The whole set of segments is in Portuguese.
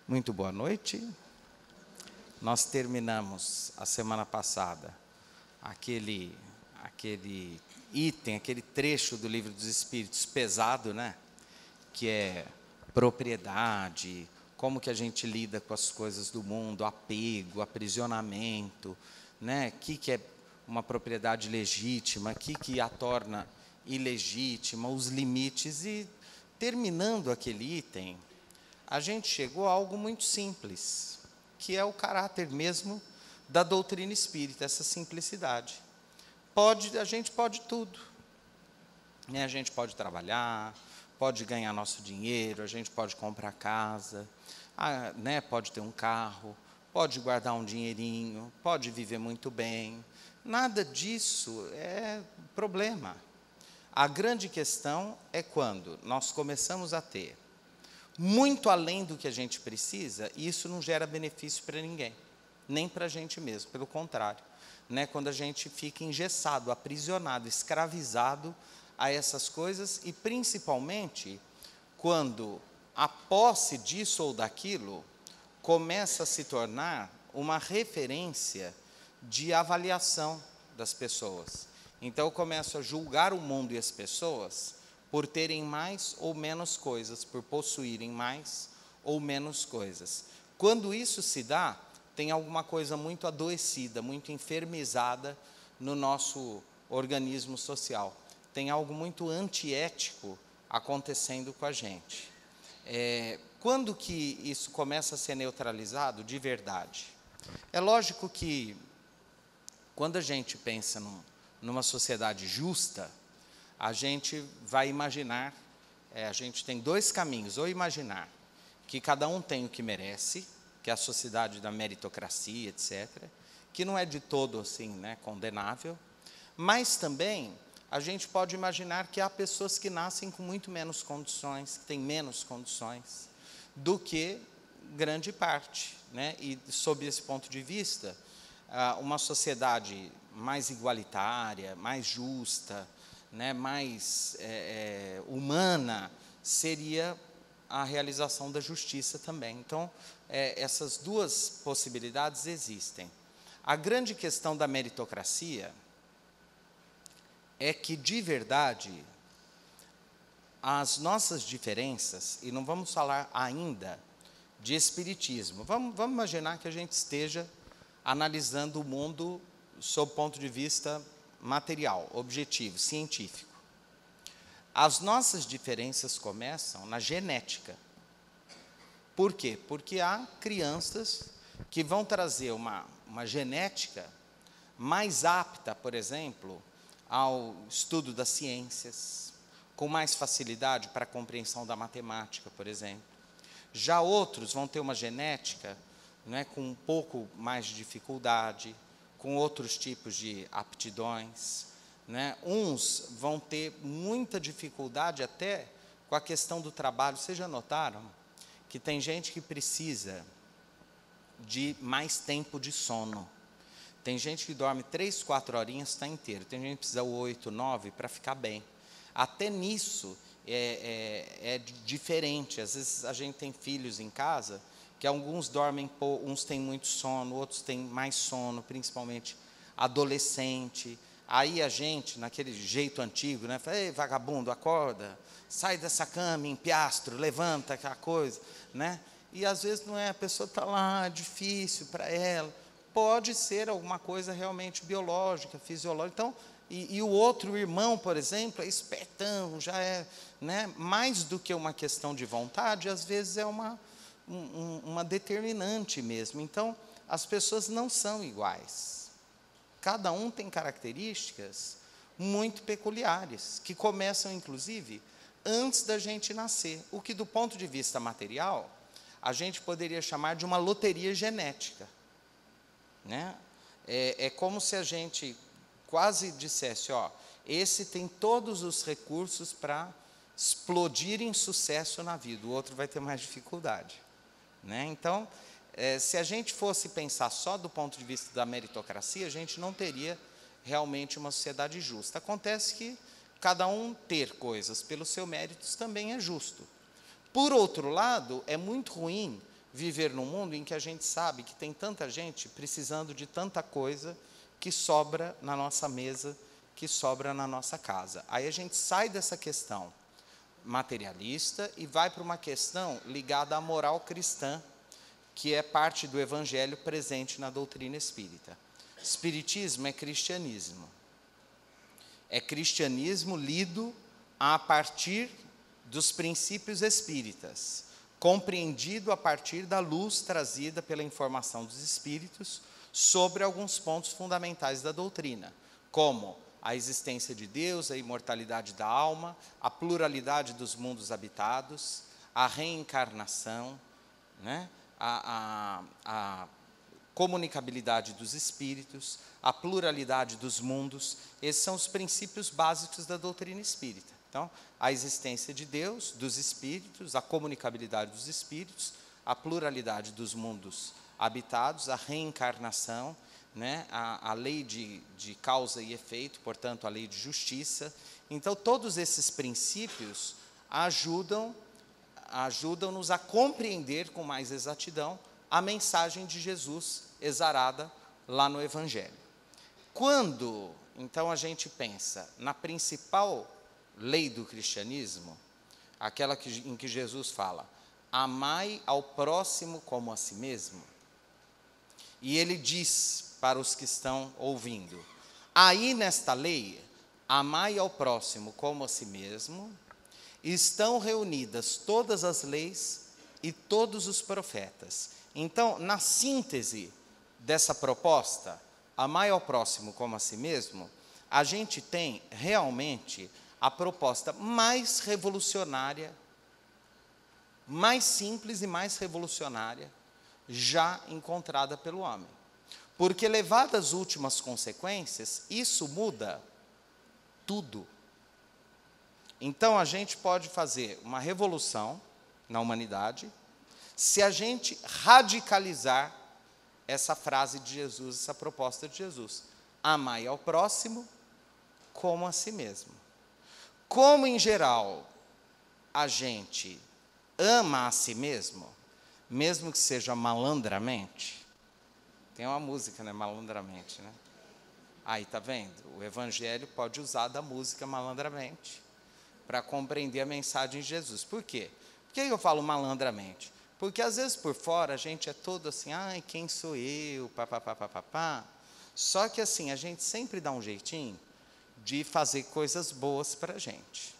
Muito boa noite. Nós terminamos a semana passada aquele item, aquele trecho do Livro dos Espíritos pesado, né? Que é propriedade, como que a gente lida com as coisas do mundo, apego, aprisionamento, né? O que é uma propriedade legítima, o que a torna ilegítima, os limites. E terminando aquele item, a gente chegou a algo muito simples, que é o caráter mesmo da doutrina espírita, essa simplicidade. A gente pode tudo, né? A gente pode trabalhar, pode ganhar nosso dinheiro, a gente pode comprar casa, né? Pode ter um carro, pode guardar um dinheirinho, pode viver muito bem. Nada disso é problema. A grande questão é quando nós começamos a ter muito além do que a gente precisa, e isso não gera benefício para ninguém, nem para a gente mesmo, pelo contrário, né? Quando a gente fica engessado, aprisionado, escravizado a essas coisas, e principalmente quando a posse disso ou daquilo começa a se tornar uma referência de avaliação das pessoas. Então eu começo a julgar o mundo e as pessoas por terem mais ou menos coisas, por possuírem mais ou menos coisas. Quando isso se dá, tem alguma coisa muito adoecida, muito enfermizada no nosso organismo social. Tem algo muito antiético acontecendo com a gente. Quando que isso começa a ser neutralizado de verdade? É lógico que, quando a gente pensa numa sociedade justa, a gente vai imaginar, a gente tem dois caminhos: ou imaginar que cada um tem o que merece, que é a sociedade da meritocracia, etc., que não é de todo assim, né, condenável, mas também a gente pode imaginar que há pessoas que nascem com muito menos condições, que têm menos condições do que grande parte, né? E, sob esse ponto de vista, uma sociedade mais igualitária, mais justa, né, mais humana, seria a realização da justiça também. Então, essas duas possibilidades existem. A grande questão da meritocracia é que, de verdade, as nossas diferenças, e não vamos falar ainda de espiritismo, vamos imaginar que a gente esteja analisando o mundo sob o ponto de vista material, objetivo, científico. As nossas diferenças começam na genética. Por quê? Porque há crianças que vão trazer uma genética mais apta, por exemplo, ao estudo das ciências, com mais facilidade para a compreensão da matemática, por exemplo. Já outros vão ter uma genética, né, com um pouco mais de dificuldade, com outros tipos de aptidões, né? Uns vão ter muita dificuldade até com a questão do trabalho. Vocês já notaram que tem gente que precisa de mais tempo de sono? Tem gente que dorme 3, 4 horinhas, está inteiro. Tem gente que precisa 8, 9 para ficar bem. Até nisso é diferente. Às vezes a gente tem filhos em casa que alguns dormem pouco, uns têm muito sono, outros têm mais sono, principalmente adolescente. Aí a gente, naquele jeito antigo, né, fala: ei, vagabundo, acorda, sai dessa cama, empiastro, levanta aquela coisa, né? E às vezes não é, a pessoa está lá, difícil para ela. Pode ser alguma coisa realmente biológica, fisiológica. Então, e o outro irmão, por exemplo, é espertão, já é, né, mais do que uma questão de vontade, às vezes é uma determinante mesmo. Então, as pessoas não são iguais. Cada um tem características muito peculiares, que começam, inclusive, antes da gente nascer. O que, do ponto de vista material, a gente poderia chamar de uma loteria genética, né? É como se a gente quase dissesse: ó, esse tem todos os recursos para explodir em sucesso na vida, o outro vai ter mais dificuldade, né? Então, se a gente fosse pensar só do ponto de vista da meritocracia, a gente não teria realmente uma sociedade justa. Acontece que cada um ter coisas pelos seus méritos também é justo. Por outro lado, é muito ruim viver num mundo em que a gente sabe que tem tanta gente precisando de tanta coisa que sobra na nossa mesa, que sobra na nossa casa. Aí a gente sai dessa questão materialista e vai para uma questão ligada à moral cristã, que é parte do evangelho presente na doutrina espírita. Espiritismo é cristianismo. É cristianismo lido a partir dos princípios espíritas, compreendido a partir da luz trazida pela informação dos espíritos sobre alguns pontos fundamentais da doutrina, como a existência de Deus, a imortalidade da alma, a pluralidade dos mundos habitados, a reencarnação, né? a comunicabilidade dos espíritos, a pluralidade dos mundos. Esses são os princípios básicos da doutrina espírita. Então, a existência de Deus, dos espíritos, a comunicabilidade dos espíritos, a pluralidade dos mundos habitados, a reencarnação, né? a lei de causa e efeito, portanto, a lei de justiça. Então, todos esses princípios ajudam-nos a compreender com mais exatidão a mensagem de Jesus exarada lá no Evangelho. Quando, então, a gente pensa na principal lei do cristianismo, aquela em que Jesus fala, amai ao próximo como a si mesmo, e ele diz para os que estão ouvindo, aí nesta lei, amai ao próximo como a si mesmo, estão reunidas todas as leis e todos os profetas. Então, na síntese dessa proposta, amai ao próximo como a si mesmo, a gente tem realmente a proposta mais revolucionária, mais simples e mais revolucionária já encontrada pelo homem. Porque, levadas as últimas consequências, isso muda tudo. Então, a gente pode fazer uma revolução na humanidade se a gente radicalizar essa frase de Jesus, essa proposta de Jesus. Amai ao próximo como a si mesmo. Como, em geral, a gente ama a si mesmo, mesmo que seja malandramente, tem uma música, né? Malandramente, né? Aí, tá vendo? O Evangelho pode usar da música malandramente para compreender a mensagem de Jesus. Por quê? Por que eu falo malandramente? Porque, às vezes, por fora, a gente é todo assim, ai, quem sou eu, papapá. Só que, assim, a gente sempre dá um jeitinho de fazer coisas boas para a gente.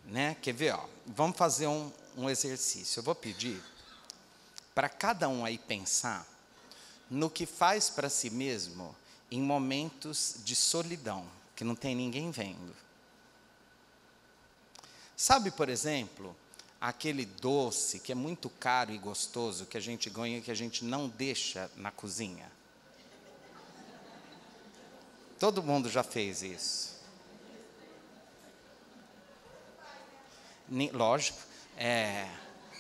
Né? Quer ver? Ó, vamos fazer um exercício. Eu vou pedir para cada um aí pensar no que faz para si mesmo em momentos de solidão, que não tem ninguém vendo. Sabe, por exemplo, aquele doce que é muito caro e gostoso que a gente ganha e que a gente não deixa na cozinha? Todo mundo já fez isso. Lógico.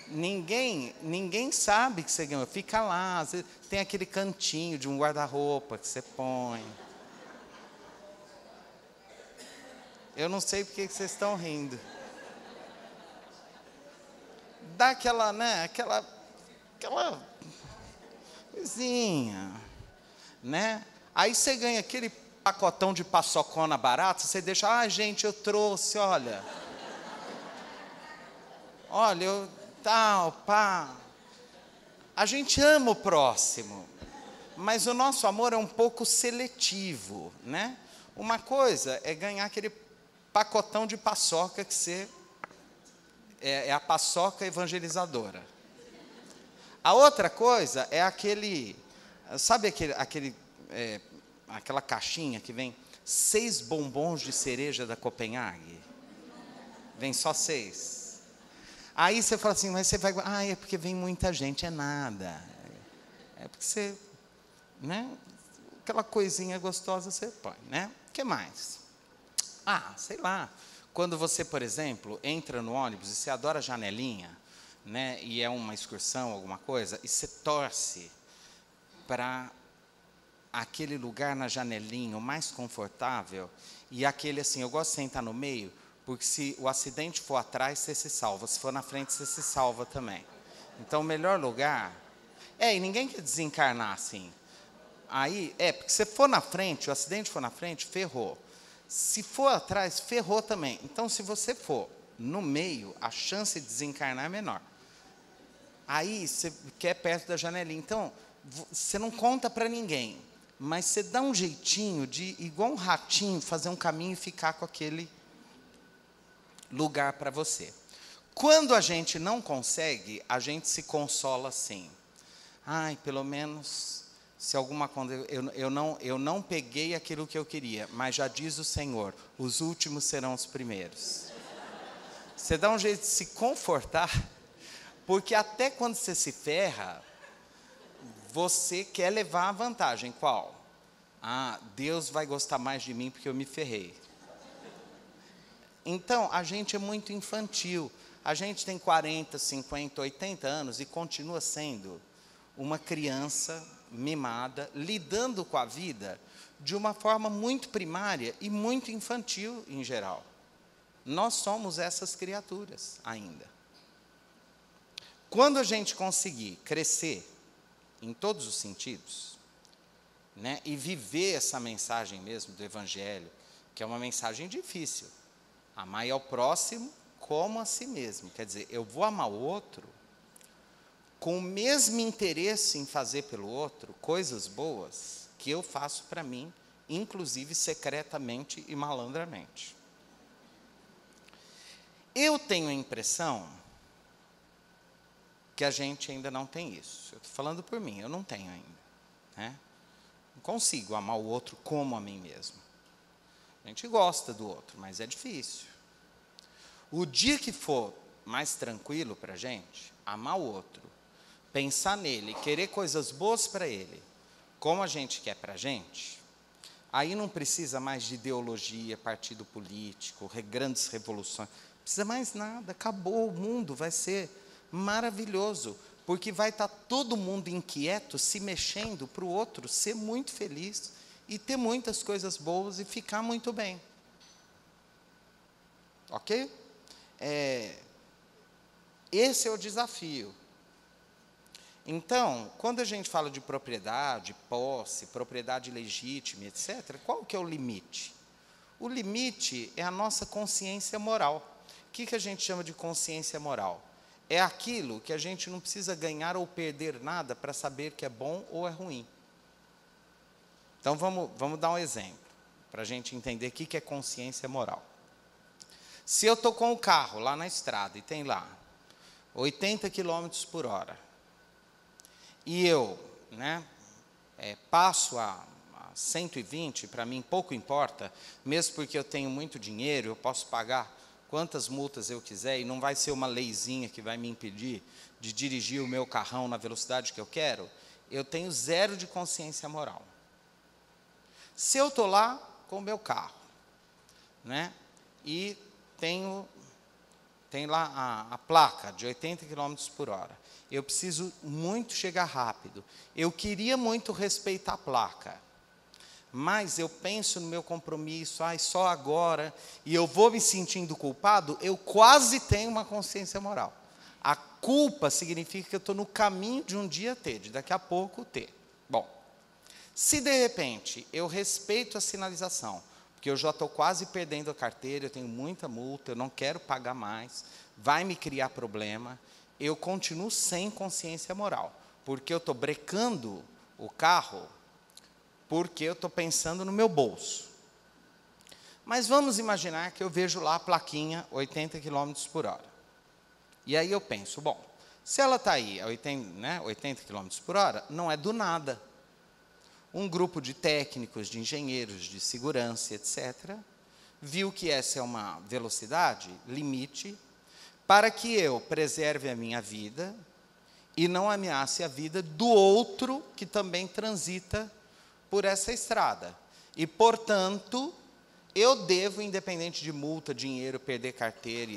Ninguém sabe que você ganhou. Fica lá, às vezes, tem aquele cantinho de um guarda-roupa que você põe. Eu não sei porque que vocês estão rindo. Dá aquela, né, aquela coisinha, né? Aí você ganha aquele pacotão de paçocona barata, você deixa, gente, eu trouxe, olha, eu tal, pá. A gente ama o próximo, mas o nosso amor é um pouco seletivo, né? Uma coisa é ganhar aquele pacotão de paçoca que você é a paçoca evangelizadora. A outra coisa é sabe aquela caixinha que vem 6 bombons de cereja da Copenhague? Vem só 6. Aí você fala assim, mas você vai... é porque vem muita gente, é nada. É porque você... né? Aquela coisinha gostosa você põe, né? O que mais? Sei lá. Quando você, por exemplo, entra no ônibus e você adora a janelinha, né? E é uma excursão, alguma coisa, e você torce para aquele lugar na janelinha, o mais confortável, e aquele assim, eu gosto de sentar no meio, porque se o acidente for atrás, você se salva. Se for na frente, você se salva também. Então, o melhor lugar... e ninguém quer desencarnar assim. Aí, porque se for na frente, o acidente for na frente, ferrou. Se for atrás, ferrou também. Então, se você for no meio, a chance de desencarnar é menor. Aí, você quer perto da janelinha. Então, você não conta para ninguém, mas você dá um jeitinho de, igual um ratinho, fazer um caminho e ficar com aquele lugar para você. Quando a gente não consegue, a gente se consola assim. Ai, pelo menos, se alguma coisa... Eu não peguei aquilo que eu queria, mas já diz o Senhor, os últimos serão os primeiros. Você dá um jeito de se confortar, porque até quando você se ferra, você quer levar a vantagem. Qual? Deus vai gostar mais de mim porque eu me ferrei. Então, a gente é muito infantil. A gente tem 40, 50, 80 anos e continua sendo uma criança mimada, lidando com a vida de uma forma muito primária e muito infantil em geral. Nós somos essas criaturas ainda. Quando a gente conseguir crescer em todos os sentidos, né, e viver essa mensagem mesmo do Evangelho, que é uma mensagem difícil, amar ao próximo como a si mesmo. Quer dizer, eu vou amar o outro com o mesmo interesse em fazer pelo outro coisas boas que eu faço para mim, inclusive secretamente e malandramente. Eu tenho a impressão que a gente ainda não tem isso. Eu estou falando por mim, eu não tenho ainda. Né? Não consigo amar o outro como a mim mesmo. A gente gosta do outro, mas é difícil. O dia que for mais tranquilo para a gente, amar o outro, pensar nele, querer coisas boas para ele, como a gente quer para a gente, aí não precisa mais de ideologia, partido político, grandes revoluções, não precisa mais nada, acabou, o mundo vai ser maravilhoso, porque vai estar todo mundo inquieto, se mexendo para o outro ser muito feliz e ter muitas coisas boas e ficar muito bem. Ok? Esse é o desafio. Então, quando a gente fala de propriedade, posse, propriedade legítima, etc., qual que é o limite? O limite é a nossa consciência moral. O que a gente chama de consciência moral? É aquilo que a gente não precisa ganhar ou perder nada para saber que é bom ou é ruim. Então, vamos dar um exemplo, para a gente entender o que é consciência moral. Se eu estou com o carro lá na estrada e tem lá 80 km por hora, e eu passo a 120, para mim pouco importa, mesmo porque eu tenho muito dinheiro, eu posso pagar quantas multas eu quiser, e não vai ser uma leizinha que vai me impedir de dirigir o meu carrão na velocidade que eu quero, eu tenho zero de consciência moral. Se eu estou lá com o meu carro, e tem lá a placa de 80 km por hora, eu preciso muito chegar rápido, eu queria muito respeitar a placa, mas eu penso no meu compromisso, só agora, e eu vou me sentindo culpado, eu quase tenho uma consciência moral. A culpa significa que eu estou no caminho de um dia ter, de daqui a pouco ter. Bom, se de repente eu respeito a sinalização, porque eu já estou quase perdendo a carteira, eu tenho muita multa, eu não quero pagar mais, vai me criar problema, eu continuo sem consciência moral, porque eu estou brecando o carro, porque eu estou pensando no meu bolso. Mas vamos imaginar que eu vejo lá a plaquinha 80 km por hora. E aí eu penso, bom, se ela está aí a 80 km por hora, não é do nada. Um grupo de técnicos, de engenheiros, de segurança, etc., viu que essa é uma velocidade limite para que eu preserve a minha vida e não ameace a vida do outro que também transita por essa estrada. E, portanto, eu devo, independente de multa, dinheiro, perder carteira,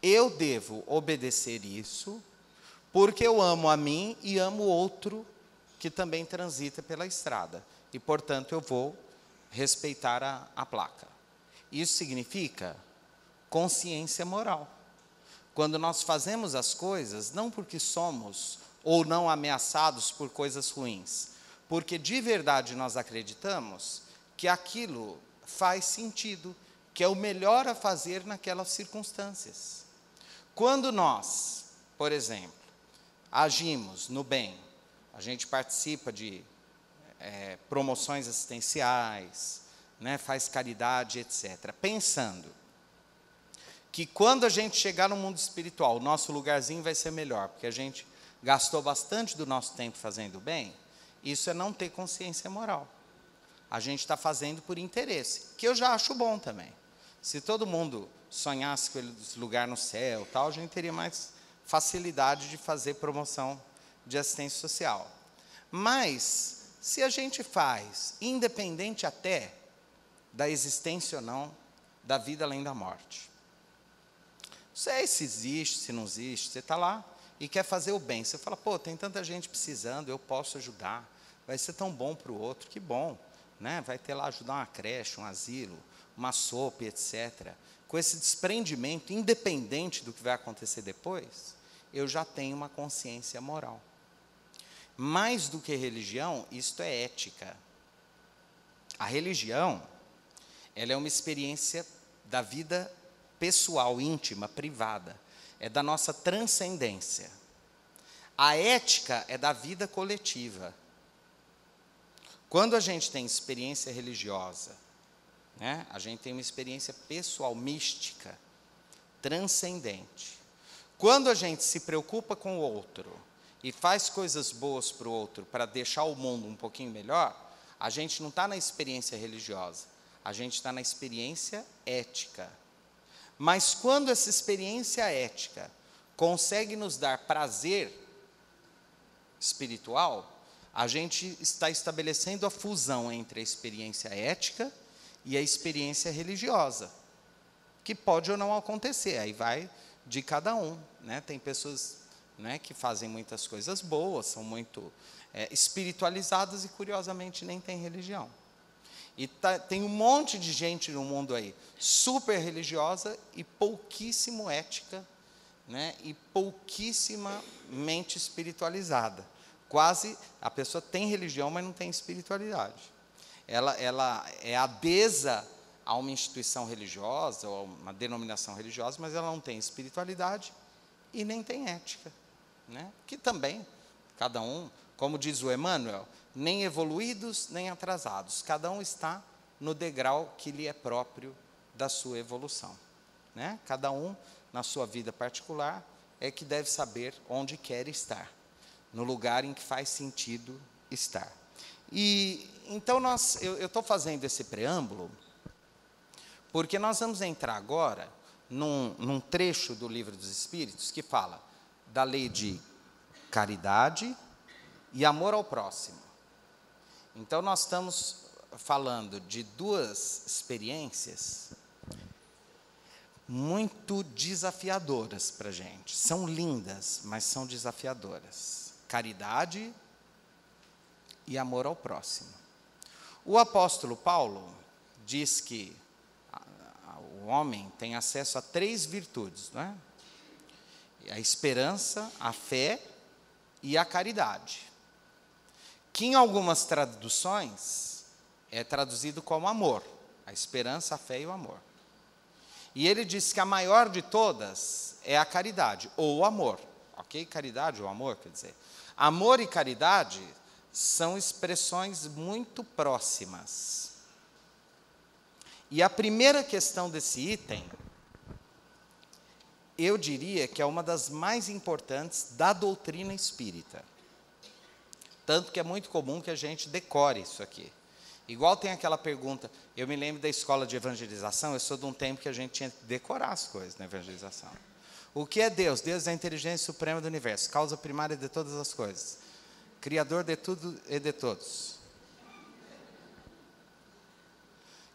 eu devo obedecer isso, porque eu amo a mim e amo o outro que também transita pela estrada. E, portanto, eu vou respeitar a placa. Isso significa consciência moral. quando nós fazemos as coisas, não porque somos ou não ameaçados por coisas ruins, porque de verdade nós acreditamos que aquilo faz sentido, que é o melhor a fazer naquelas circunstâncias. Quando nós, por exemplo, agimos no bem, a gente participa de promoções assistenciais, né, faz caridade, etc., pensando que quando a gente chegar no mundo espiritual, o nosso lugarzinho vai ser melhor, porque a gente gastou bastante do nosso tempo fazendo bem, isso é não ter consciência moral. A gente está fazendo por interesse, que eu já acho bom também. Se todo mundo sonhasse com esse lugar no céu, tal, a gente teria mais facilidade de fazer promoção de assistência social. Mas, se a gente faz, independente até da existência ou não, da vida além da morte. Não sei se existe, se não existe, você está lá e quer fazer o bem. Você fala, pô, tem tanta gente precisando, eu posso ajudar, vai ser tão bom para o outro, que bom. Né? Vai ter lá ajudar uma creche, um asilo, uma sopa, etc. Com esse desprendimento, independente do que vai acontecer depois, eu já tenho uma consciência moral. Mais do que religião, isto é ética. A religião, ela é uma experiência da vida pessoal, íntima, privada. É da nossa transcendência. A ética é da vida coletiva. Quando a gente tem experiência religiosa, né, a gente tem uma experiência pessoal, mística, transcendente. Quando a gente se preocupa com o outro e faz coisas boas para o outro, para deixar o mundo um pouquinho melhor, a gente não está na experiência religiosa, a gente está na experiência ética. Mas quando essa experiência ética consegue nos dar prazer espiritual, a gente está estabelecendo a fusão entre a experiência ética e a experiência religiosa, que pode ou não acontecer, aí vai de cada um. Né? Tem pessoas, né, que fazem muitas coisas boas, são muito espiritualizadas e, curiosamente, nem têm religião. E tem um monte de gente no mundo aí, super religiosa e pouquíssimo ética, né, e pouquíssimamente espiritualizada. Quase, a pessoa tem religião, mas não tem espiritualidade. Ela é adesa a uma instituição religiosa, ou a uma denominação religiosa, mas ela não tem espiritualidade e nem tem ética. Né? Que também, cada um, como diz o Emmanuel, nem evoluídos, nem atrasados. Cada um está no degrau que lhe é próprio da sua evolução. Né? Cada um, na sua vida particular, é que deve saber onde quer estar, no lugar em que faz sentido estar. E então eu estou fazendo esse preâmbulo porque nós vamos entrar agora num trecho do Livro dos Espíritos que fala da lei de caridade e amor ao próximo. Então nós estamos falando de duas experiências muito desafiadoras para a gente. São lindas, mas são desafiadoras. Caridade e amor ao próximo. O apóstolo Paulo diz que o homem tem acesso a 3 virtudes, não é? A esperança, a fé e a caridade. Que em algumas traduções é traduzido como amor. A esperança, a fé e o amor. E ele diz que a maior de todas é a caridade, ou o amor. Ok? Caridade ou amor, quer dizer. Amor e caridade são expressões muito próximas. E a primeira questão desse item, eu diria que é uma das mais importantes da doutrina espírita. Tanto que é muito comum que a gente decore isso aqui. Igual tem aquela pergunta, eu me lembro da escola de evangelização, eu sou de um tempo que a gente tinha que decorar as coisas na evangelização. O que é Deus? Deus é a inteligência suprema do universo, causa primária de todas as coisas, criador de tudo e de todos.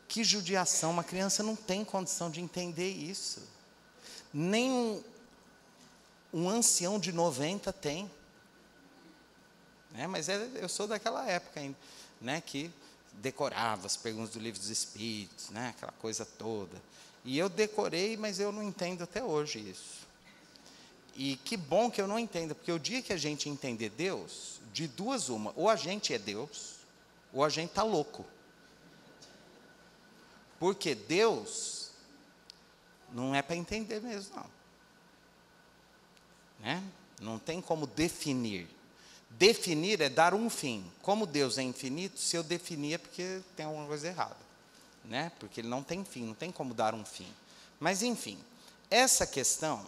Que judiação, uma criança não tem condição de entender isso. Nem um ancião de 90 tem. Mas eu sou daquela época ainda, né, que decorava as perguntas do Livro dos Espíritos, né, aquela coisa toda. E eu decorei, mas eu não entendo até hoje isso. E que bom que eu não entenda, porque o dia que a gente entender Deus, de duas uma, ou a gente é Deus, ou a gente está louco. Porque Deus não é para entender mesmo, não. Né? Não tem como definir. Definir é dar um fim. Como Deus é infinito, se eu definir é porque tem alguma coisa errada. Né? Porque Ele não tem fim, não tem como dar um fim. Mas, enfim, essa questão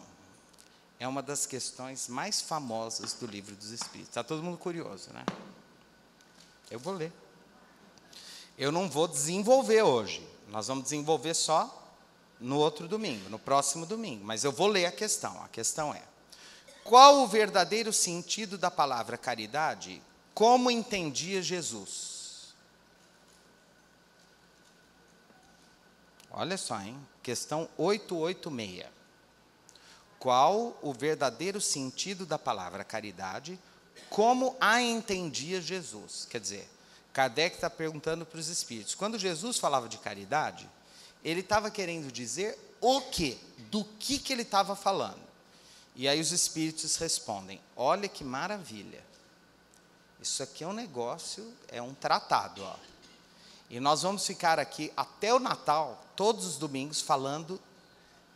é uma das questões mais famosas do Livro dos Espíritos. Está todo mundo curioso, né? Eu vou ler. Eu não vou desenvolver hoje. Nós vamos desenvolver só no outro domingo, no próximo domingo. Mas eu vou ler a questão. A questão é: qual o verdadeiro sentido da palavra caridade? Como entendia Jesus? Olha só, hein? Questão 886. Qual o verdadeiro sentido da palavra caridade? Como a entendia Jesus? Quer dizer, Kardec está perguntando para os espíritos. Quando Jesus falava de caridade, ele estava querendo dizer o quê? Do que ele estava falando? E aí os espíritos respondem: olha que maravilha. Isso aqui é um negócio, é um tratado, ó. E nós vamos ficar aqui até o Natal, todos os domingos, falando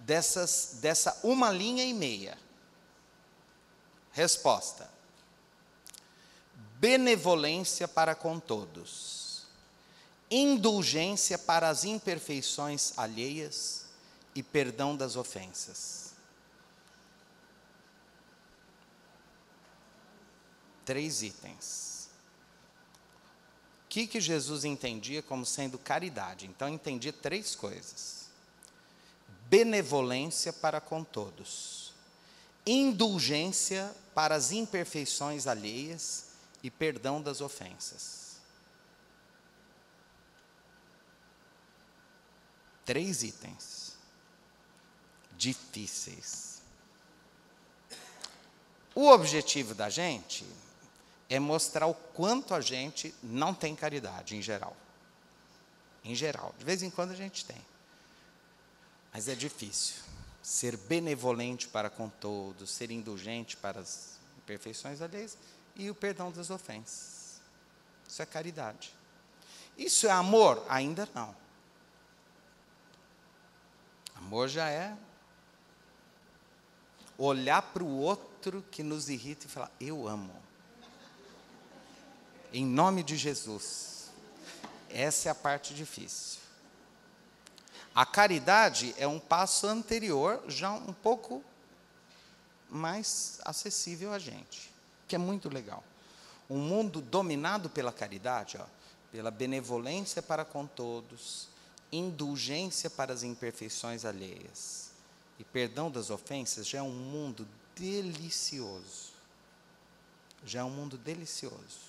dessa uma linha e meia. Resposta: benevolência para com todos, indulgência para as imperfeições alheias e perdão das ofensas. 3 itens. O que Jesus entendia como sendo caridade? Então, entendia 3 coisas: benevolência para com todos, indulgência para as imperfeições alheias e perdão das ofensas. 3 itens difíceis. O objetivo da gente é mostrar o quanto a gente não tem caridade, em geral. Em geral, de vez em quando a gente tem. Mas é difícil. Ser benevolente para com todos, ser indulgente para as imperfeições alheias e o perdão das ofensas. Isso é caridade. Isso é amor? Ainda não. Amor já é olhar para o outro que nos irrita e falar: eu amo. Em nome de Jesus. Essa é a parte difícil. A caridade é um passo anterior, já um pouco mais acessível a gente, que é muito legal. Um mundo dominado pela caridade, ó, pela benevolência para com todos, indulgência para as imperfeições alheias e perdão das ofensas, já é um mundo delicioso. Já é um mundo delicioso.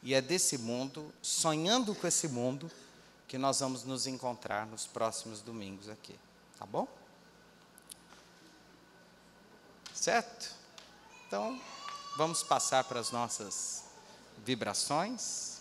E é desse mundo, sonhando com esse mundo, que nós vamos nos encontrar nos próximos domingos aqui. Tá bom? Certo? Então, vamos passar para as nossas vibrações.